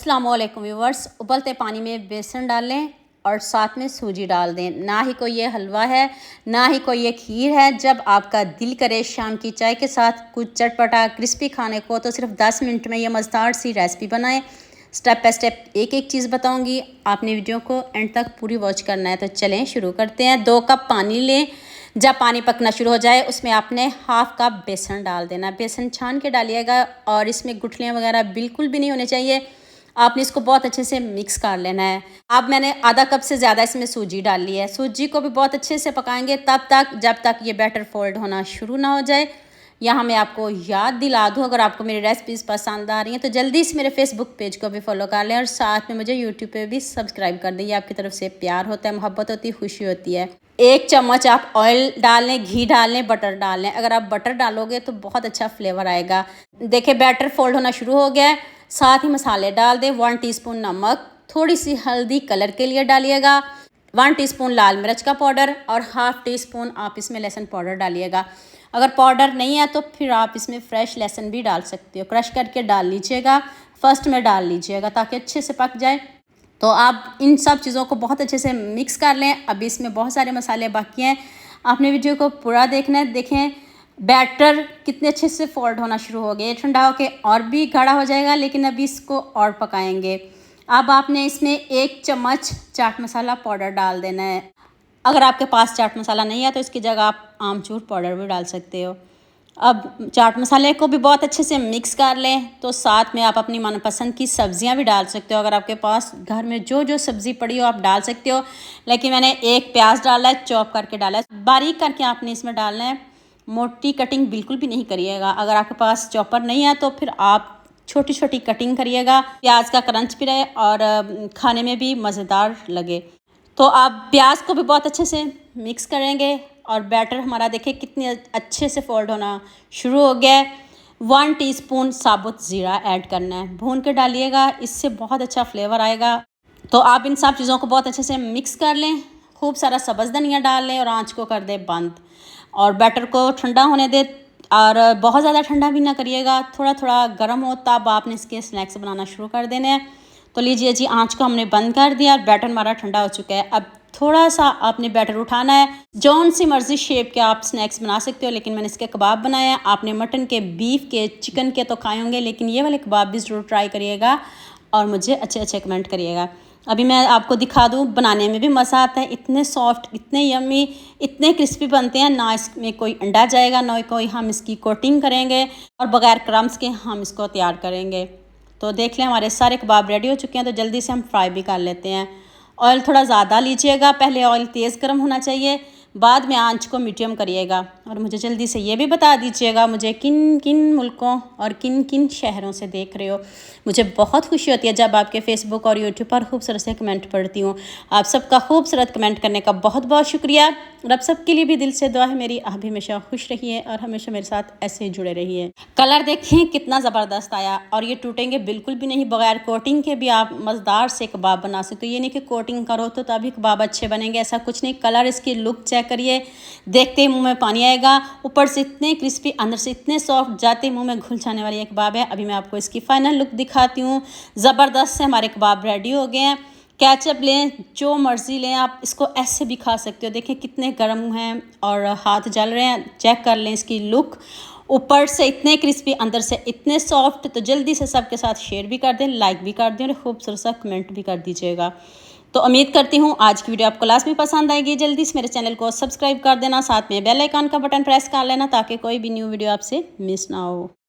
अस्सलामुअलैकुम व्यूवर्स, उबलते पानी में बेसन डाल लें और साथ में सूजी डाल दें। ना ही कोई ये हलवा है, ना ही कोई ये खीर है। जब आपका दिल करे शाम की चाय के साथ कुछ चटपटा क्रिस्पी खाने को, तो सिर्फ 10 मिनट में ये मज़ेदार सी रेसिपी बनाएं। स्टेप बाय स्टेप एक एक चीज़ बताऊंगी, आपने वीडियो को एंड तक पूरी वॉच करना है। तो चलें शुरू करते हैं। 2 कप पानी लें। जब पानी पकना शुरू हो जाए उसमें आपने हाफ कप बेसन डाल देना। बेसन छान के डालिएगा और इसमें गुठलियाँ वगैरह बिल्कुल भी नहीं होने चाहिए। आपने इसको बहुत अच्छे से मिक्स कर लेना है। अब मैंने आधा कप से ज़्यादा इसमें सूजी डाल ली है। सूजी को भी बहुत अच्छे से पकाएंगे तब तक जब तक ये बैटर फोल्ड होना शुरू ना हो जाए। यहाँ मैं आपको याद दिला दूँ, अगर आपको मेरी रेसिपीज़ पसंद आ रही हैं तो जल्दी से मेरे फेसबुक पेज को भी फॉलो कर लें और साथ में मुझे यूट्यूब पे भी सब्सक्राइब कर दें। ये आपकी तरफ से प्यार होता है, मोहब्बत होती है, खुशी होती है। 1 चम्मच आप ऑयल डाल लें, घी डाल लें, बटर डाल लें। अगर आप बटर डालोगे तो बहुत अच्छा फ्लेवर आएगा। देखिए बैटर फोल्ड होना शुरू हो गया है। साथ ही मसाले डाल दें। 1 टीस्पून नमक, थोड़ी सी हल्दी कलर के लिए डालिएगा, 1 टीस्पून लाल मिर्च का पाउडर और हाफ टी स्पून आप इसमें लहसुन पाउडर डालिएगा। अगर पाउडर नहीं है तो फिर आप इसमें फ्रेश लहसुन भी डाल सकते हो, क्रश करके डाल लीजिएगा। फर्स्ट में डाल लीजिएगा ताकि अच्छे से पक जाए। तो आप इन सब चीज़ों को बहुत अच्छे से मिक्स कर लें। अभी इसमें बहुत सारे मसाले बाकी हैं, आपने वीडियो को पूरा देखना है। देखें बैटर कितने अच्छे से फोल्ड होना शुरू हो गए। ठंडा होके और भी गाढ़ा हो जाएगा, लेकिन अभी इसको और पकाएंगे। अब आपने इसमें 1 चम्मच चाट मसाला पाउडर डाल देना है। अगर आपके पास चाट मसाला नहीं है तो इसकी जगह आप आमचूर पाउडर भी डाल सकते हो। अब चाट मसाले को भी बहुत अच्छे से मिक्स कर लें। तो साथ में आप अपनी मनपसंद की सब्जियां भी डाल सकते हो। अगर आपके पास घर में जो जो सब्ज़ी पड़ी हो आप डाल सकते हो, लेकिन मैंने 1 प्याज डाला है, चॉप करके डाला है। बारीक करके आपने इसमें डालना है, मोटी कटिंग बिल्कुल भी नहीं करिएगा। अगर आपके पास चॉपर नहीं है तो फिर आप छोटी छोटी कटिंग करिएगा, प्याज का क्रंच भी रहे और खाने में भी मज़ेदार लगे। तो आप प्याज को भी बहुत अच्छे से मिक्स करेंगे और बैटर हमारा देखिए कितने अच्छे से फोल्ड होना शुरू हो गया है। 1 टीस्पून साबुत ज़ीरा ऐड करना है, भून के डालिएगा, इससे बहुत अच्छा फ्लेवर आएगा। तो आप इन सब चीज़ों को बहुत अच्छे से मिक्स कर लें। खूब सारा सब्ज़ धनिया डाल लें और आँच को कर दें बंद और बैटर को ठंडा होने दें। और बहुत ज़्यादा ठंडा भी ना करिएगा, थोड़ा थोड़ा गर्म हो तब आपने इसके स्नैक्स बनाना शुरू कर देने हैं। तो लीजिए जी, आंच को हमने बंद कर दिया और बैटर हमारा ठंडा हो चुका है। अब थोड़ा सा आपने बैटर उठाना है। जौन सी मर्जी शेप के आप स्नैक्स बना सकते हो, लेकिन मैंने इसके कबाब बनाए हैं। आपने मटन के, बीफ के, चिकन के तो खाए होंगे, लेकिन ये वाले कबाब भी ज़रूर ट्राई करिएगा और मुझे अच्छे अच्छे कमेंट करिएगा। अभी मैं आपको दिखा दूँ, बनाने में भी मज़ा आता है। इतने सॉफ्ट, इतने यम्मी, इतने क्रिस्पी बनते हैं। ना इसमें कोई अंडा जाएगा, ना कोई हम इसकी कोटिंग करेंगे और बग़ैर क्रम्स के हम इसको तैयार करेंगे। तो देख लें हमारे सारे कबाब रेडी हो चुके हैं। तो जल्दी से हम फ्राई भी कर लेते हैं। ऑयल थोड़ा ज़्यादा लीजिएगा, पहले ऑयल तेज़ गर्म होना चाहिए, बाद में आंच को मीडियम करिएगा। और मुझे जल्दी से ये भी बता दीजिएगा मुझे किन किन मुल्कों और किन किन शहरों से देख रहे हो। मुझे बहुत खुशी होती है जब आपके फेसबुक और यूट्यूब पर खूबसूरत से कमेंट पढ़ती हूँ। आप सबका खूबसूरत कमेंट करने का बहुत बहुत शुक्रिया। और आप सबके लिए भी दिल से दुआ है मेरी, आप भी हमेशा खुश रहिए और हमेशा मेरे साथ ऐसे ही जुड़े रहिए। कलर देखें कितना ज़बरदस्त आया और ये टूटेंगे बिल्कुल भी नहीं। बगैर कोटिंग के भी आप मज़ेदार से कबाब बना सकते हो। ये नहीं कि कोटिंग करो तो तभी कबाब अच्छे बनेंगे, ऐसा कुछ नहीं। कलर, इसकी लुक चेक करिए, देखते ही मुंह में पानी आएगा। ऊपर से इतने क्रिस्पी, अंदर से इतने सॉफ्ट, जाते मुंह में घुल जाने वाली एक कबाब है। अभी मैं आपको इसकी फाइनल लुक दिखाती हूँ। ज़बरदस्त से हमारे कबाब रेडी हो गए हैं। केचप लें, जो मर्ज़ी लें, आप इसको ऐसे भी खा सकते हो। देखें कितने गर्म हैं और हाथ जल रहे हैं। चेक कर लें इसकी लुक, ऊपर से इतने क्रिस्पी, अंदर से इतने सॉफ्ट। तो जल्दी से सबके साथ शेयर भी कर दें, लाइक भी कर दें और खूबसूरत सा कमेंट भी कर दीजिएगा। तो उम्मीद करती हूँ आज की वीडियो आपको लास्ट में पसंद आएगी। जल्दी से मेरे चैनल को सब्सक्राइब कर देना, साथ में बेल आइकन का बटन प्रेस कर लेना ताकि कोई भी न्यू वीडियो आपसे मिस ना हो।